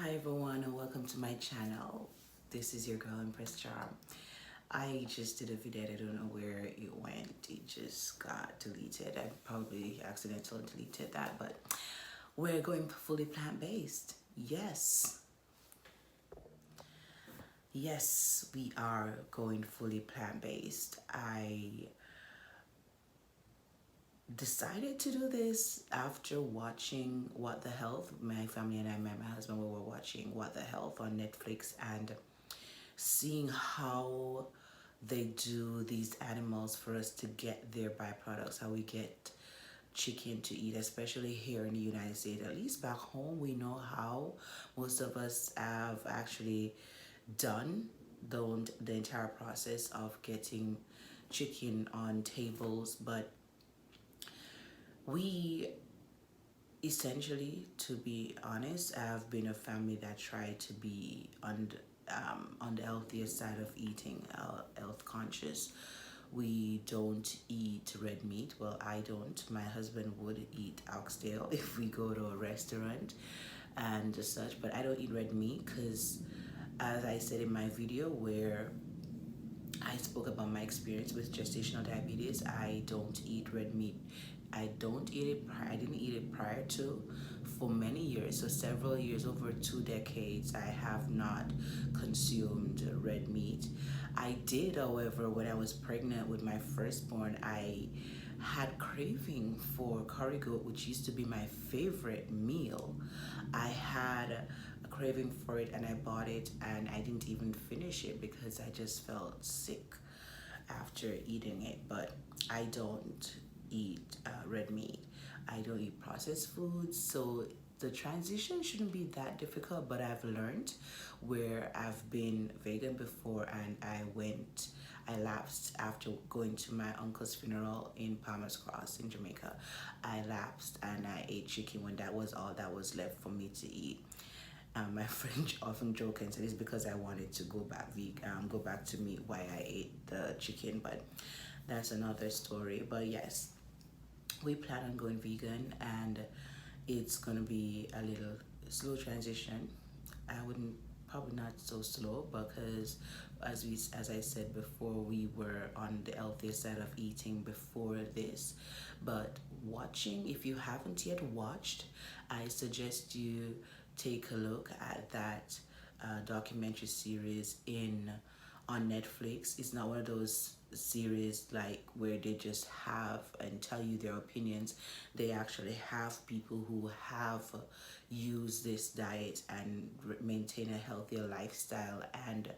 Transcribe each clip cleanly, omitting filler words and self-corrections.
Hi everyone and welcome to my channel. This is your girl Empress Charm. I just did a video, I don't know where it went. It just got deleted. I probably accidentally deleted that, but we're going fully plant-based. Yes, we are going fully plant-based. I decided to do this after watching What the Health. My family and I, my husband, we were watching What the Health on Netflix and seeing how they do these animals for us to get their byproducts, how we get chicken to eat, especially here in the United States. At least back home, we know how most of us have actually done the entire process of getting chicken on tables, but we essentially, to be honest, I've been a family that tried to be on the healthier side of eating, health conscious. We don't eat red meat. Well, I don't. My husband would eat oxtail if we go to a restaurant and such, but I don't eat red meat because, as I said in my video where I spoke about my experience with gestational diabetes, I don't eat red meat. I don't eat it. I didn't eat it prior to for many years. So several years, over 2 decades, I have not consumed red meat. I did, however, when I was pregnant with my firstborn, I had craving for curry goat, which used to be my favorite meal. I had a craving for it and I bought it and I didn't even finish it because I just felt sick after eating it. But I don't eat red meat. I don't eat processed foods, so the transition shouldn't be that difficult. But I've learned where I've been vegan before and I lapsed after going to my uncle's funeral in Palmer's Cross in Jamaica. I lapsed and I ate chicken when that was all that was left for me to eat. My friend often joke and said it's because I wanted to go back to meat why I ate the chicken, but that's another story. But yes, we plan on going vegan and it's gonna be a little slow transition. I wouldn't, probably not so slow, because as I said before, we were on the healthier side of eating before this. But watching, if you haven't yet watched, I suggest you take a look at that documentary series in on Netflix. It's not one of those series like where they just have and tell you their opinions. They actually have people who have used this diet and maintain a healthier lifestyle and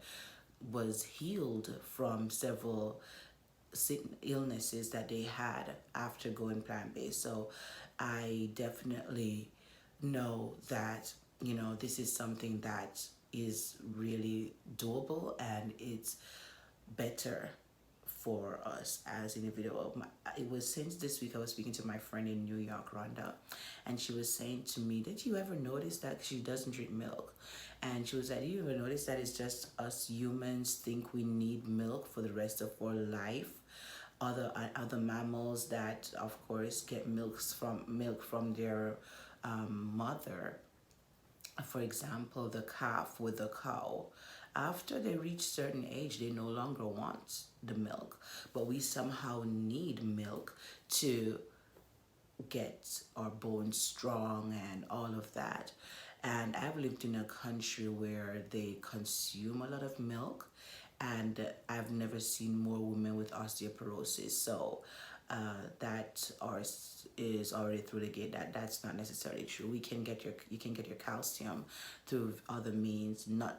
was healed from several illnesses that they had after going plant-based. So I definitely know that, you know, this is something that is really doable and it's better for us as individual. It was since this week I was speaking to my friend in New York, Rhonda, and she was saying to me, did you ever notice that she doesn't drink milk? And she was like, did you ever notice that it's just us humans think we need milk for the rest of our life? Other mammals that of course get milk from their mother, for example, the calf with the cow, after they reach certain age, they no longer want the milk, but we somehow need milk to get our bones strong and all of that. And I've lived in a country where they consume a lot of milk, and I've never seen more women with osteoporosis. So that is already through the gate. That's not necessarily true. You can get your calcium through other means, nut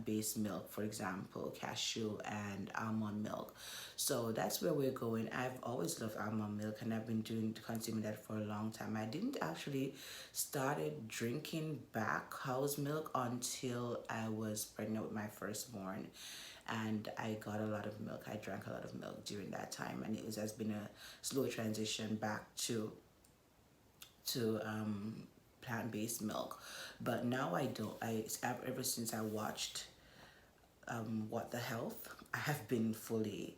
based milk, for example, cashew and almond milk. So that's where we're going. I've always loved almond milk and I've been consuming that for a long time. I didn't actually started drinking back cow's milk until I was pregnant with my firstborn, and I got a lot of milk. I drank a lot of milk during that time, and has been a slow transition back to plant-based milk. But now I don't. Ever since I watched What the Health, I have been fully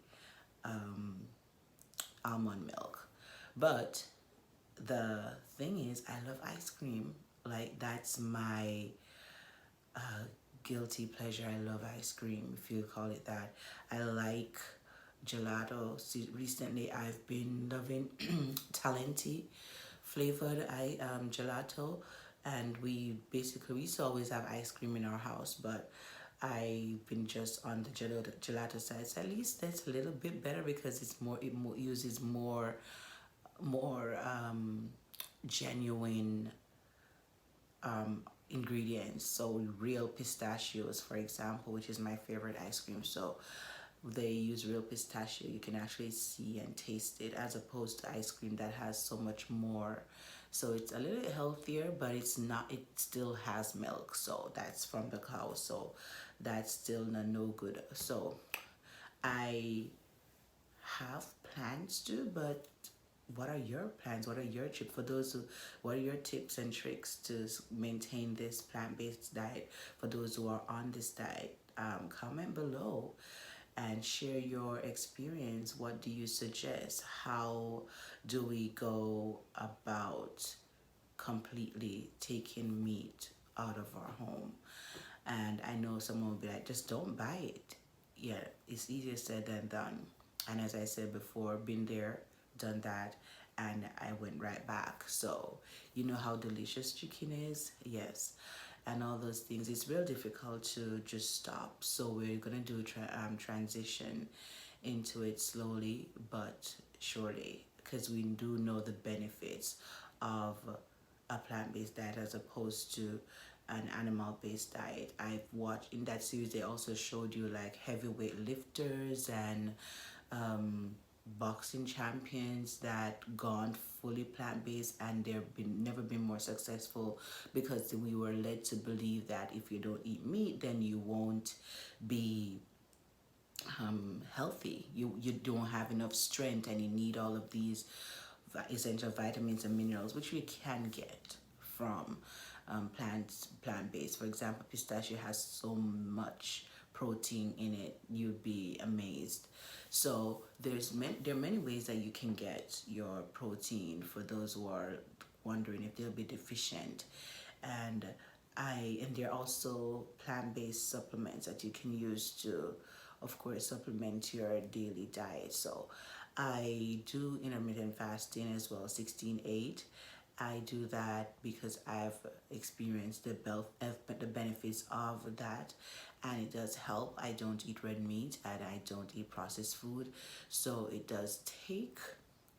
almond milk. But the thing is, I love ice cream. Like, that's my uh, guilty pleasure. I love ice cream, if you call it that. I like gelato. See, recently, I've been loving Talenti flavored gelato, and we used to always have ice cream in our house, but I've been just on the gelato side. So at least that's a little bit better because it uses more genuine ingredients. So real pistachios, for example, which is my favorite ice cream. So they use real pistachio. You can actually see and taste it as opposed to ice cream that has so much more. So it's a little healthier, but it's not. It still has milk, so that's from the cow. So that's still no good. So I have plans to, but what are your plans? What are your tips for those who? What are your tips and tricks to maintain this plant-based diet for those who are on this diet? Comment below and share your experience. What do you suggest? How do we go about completely taking meat out of our home? And I know someone will be like, just don't buy it. Yeah, it's easier said than done. And as I said before, been there, done that, and I went right back. So, you know how delicious chicken is? Yes. And all those things. It's real difficult to just stop. So, we're going to do a transition into it slowly but surely because we do know the benefits of a plant-based diet as opposed to an animal-based diet. I've watched in that series they also showed you like heavyweight lifters and boxing champions that gone fully plant-based and they've been never been more successful because we were led to believe that if you don't eat meat then you won't be healthy. You don't have enough strength and you need all of these essential vitamins and minerals which we can get from plant-based. For example, pistachio has so much protein in it, you'd be amazed. So there are many ways that you can get your protein for those who are wondering if they'll be deficient. And there are also plant-based supplements that you can use to, of course, supplement your daily diet. So I do intermittent fasting as well, 16/8. I do that because I've experienced the benefits of that, and it does help. I don't eat red meat and I don't eat processed food, so it does take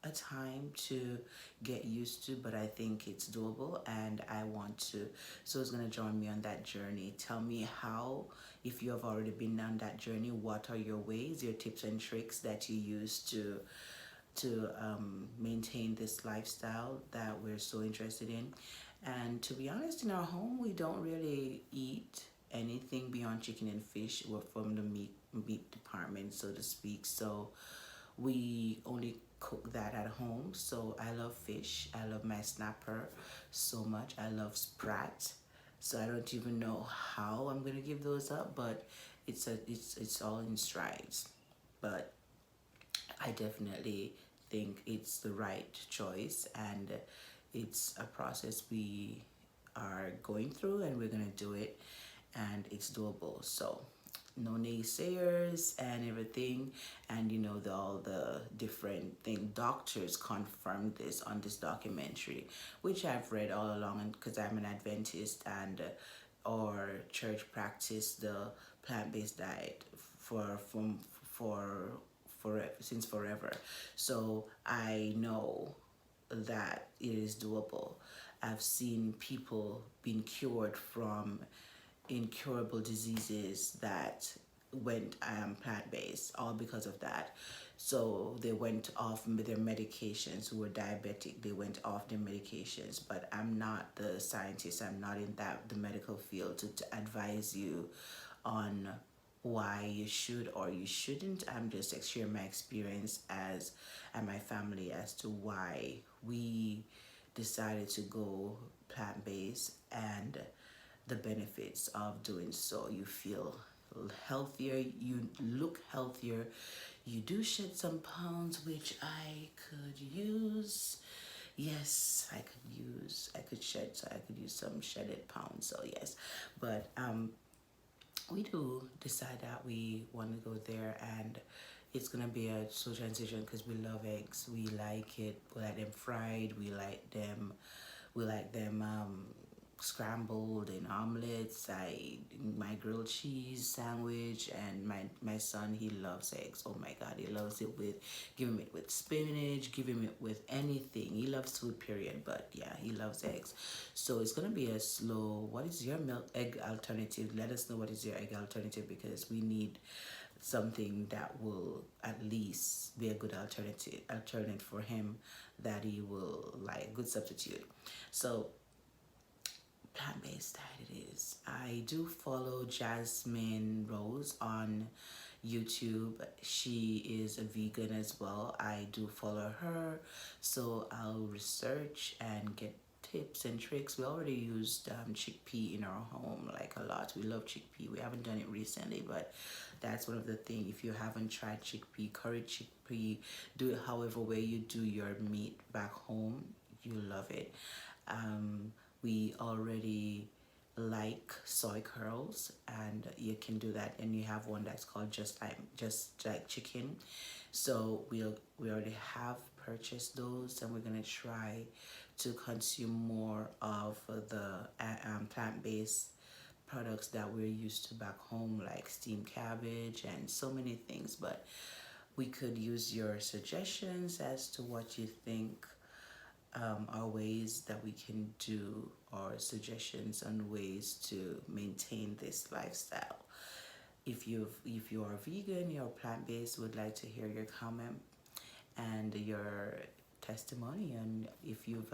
a time to get used to, but I think it's doable and I want to. So it's going to join me on that journey. Tell me how, if you have already been on that journey, what are your ways, your tips and tricks that you use to maintain this lifestyle that we're so interested in. And to be honest, in our home, we don't really eat anything beyond chicken and fish. We're from the meat department, so to speak. So we only cook that at home. So I love fish. I love my snapper so much. I love sprat. So I don't even know how I'm gonna give those up, but it's all in strides. But I definitely think it's the right choice and it's a process we are going through and we're gonna do it and it's doable. So no naysayers and everything, and you know all the different thing doctors confirmed this on this documentary which I've read all along because I'm an Adventist and our church practice the plant-based diet for since forever. So I know that it is doable. I've seen people being cured from incurable diseases that went plant-based all because of that. So they went off their medications. Who were diabetic, they went off their medications. But I'm not the scientist, I'm not in the medical field to advise you on why you should or you shouldn't. I'm just sharing my experience as and my family as to why we decided to go plant-based and the benefits of doing so. You feel healthier, you look healthier, you do shed some pounds which I could use. Yes, I could shed, so I could use some shedded pounds. So yes, but we do decide that we want to go there, and it's gonna be a slow transition because we love eggs. We like it. We like them fried. We like them scrambled in omelets. I my grilled cheese sandwich, and my son, he loves eggs. Oh my God, he loves it with, give him it with spinach, give him it with anything. He loves food, period. But yeah, he loves eggs. So it's gonna be a slow. What is your milk egg alternative? Let us know what is your egg alternative, because we need something that will at least be a good alternate for him, that he will like, good substitute. So plant-based diet it is. I do follow Jasmine Rose on YouTube. She is a vegan as well. I do follow her, so I'll research and get tips and tricks. We already used chickpea in our home like a lot. We love chickpea. We haven't done it recently, but that's one of the things. If you haven't tried chickpea, curry chickpea, do it however way you do your meat back home. You love it. Um, we already like soy curls, and you can do that, and you have one that's called just like chicken. So we already have purchased those, and we're gonna try to consume more of the plant-based products that we're used to back home, like steamed cabbage and so many things. But we could use your suggestions as to what you think are ways that we can do, or suggestions on ways to maintain this lifestyle. If you are vegan, you're plant-based, would like to hear your comment and your testimony on if you've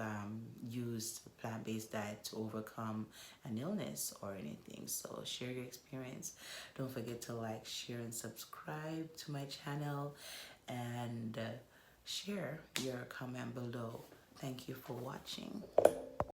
used plant-based diet to overcome an illness or anything. So share your experience. Don't forget to like, share, and subscribe to my channel, and share your comment below. Thank you for watching.